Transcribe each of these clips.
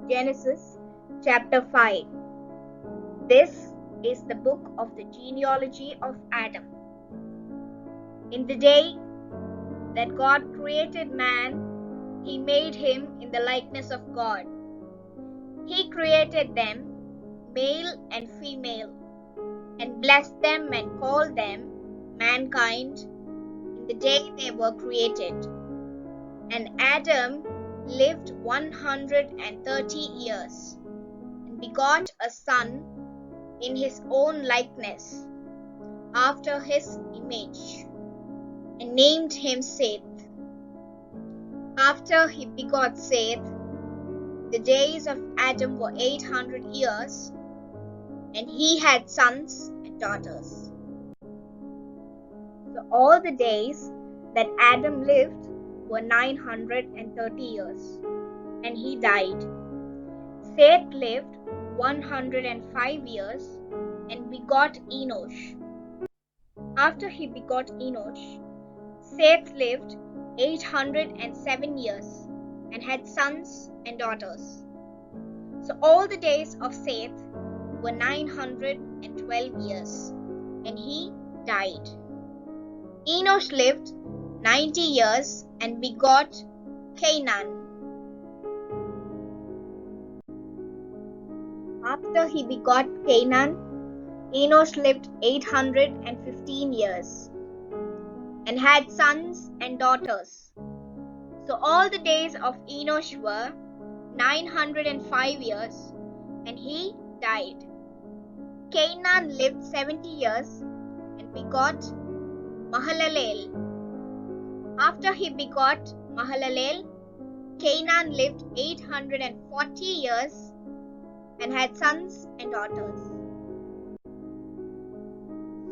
Genesis chapter 5. This is the book of the genealogy of Adam. In the day that God created man, he made him in the likeness of God. He created them, male and female, and blessed them and called them mankind in the day they were created. And Adam lived 130 years and begot a son in his own likeness, after his image, and named him Seth. After he begot Seth, the days of Adam were 800 years, and he had sons and daughters. So all the days that Adam lived were 930 years, and he died. Seth lived 105 years and begot Enosh. After he begot Enosh, Seth lived 807 years and had sons and daughters. So all the days of Seth were 912 years, and he died. Enosh lived 90 years and begot Cainan. After he begot Cainan, Enosh lived 815 years and had sons and daughters. So all the days of Enosh were 905 years, and he died. Cainan lived 70 years and begot Mahalalel. After he begot Mahalalel, Cainan lived 840 years and had sons and daughters.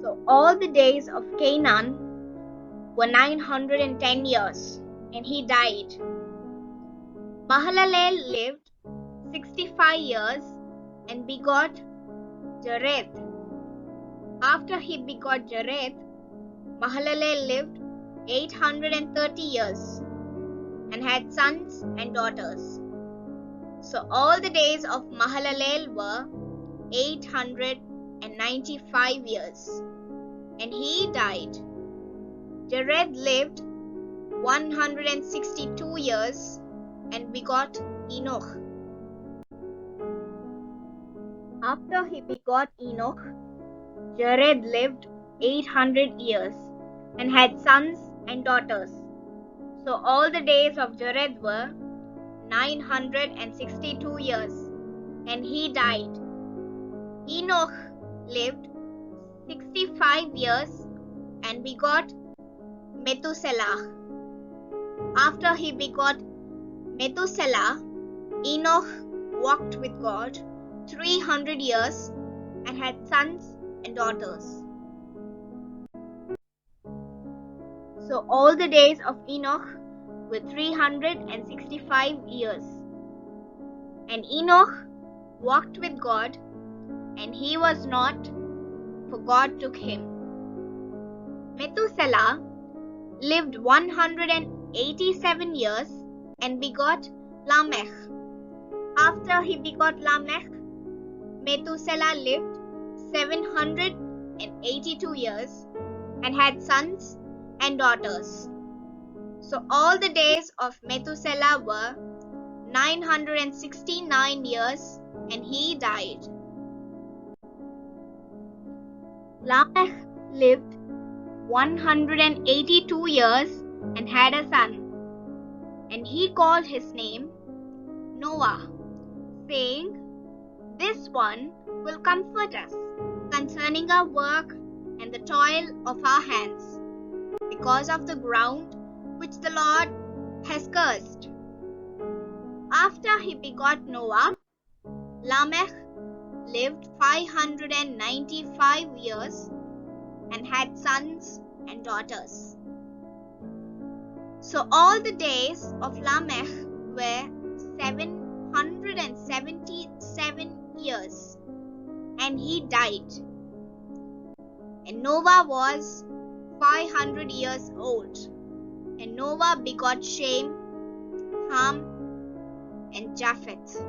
So all the days of Cainan were 910 years, and he died. Mahalalel lived 65 years and begot Jared. After he begot Jared, Mahalalel lived 830 years and had sons and daughters. So all the days of Mahalalel were 895 years, and he died. Jared lived 162 years and begot Enoch. After he begot Enoch, Jared lived 800 years and had sons and daughters. So all the days of Jared were 962 years, and he died. Enoch lived 65 years and begot Methuselah. After he begot Methuselah, Enoch walked with God 300 years and had sons and daughters. So all the days of Enoch were 365 years. And Enoch walked with God, and he was not, for God took him. Methuselah lived 187 years and begot Lamech. After he begot Lamech, Methuselah lived 782 years and had sons and daughters. So all the days of Methuselah were 969 years, and he died. Lamech lived 182 years and had a son, and he called his name Noah, saying, "This one will comfort us concerning our work and the toil of our hands, because of the ground which the Lord has cursed." After he begot Noah, Lamech lived 595 years and had sons and daughters. So all the days of Lamech were 777 years, and he died. And Noah was 500 years old, and Noah begot Shem, Ham, and Japheth.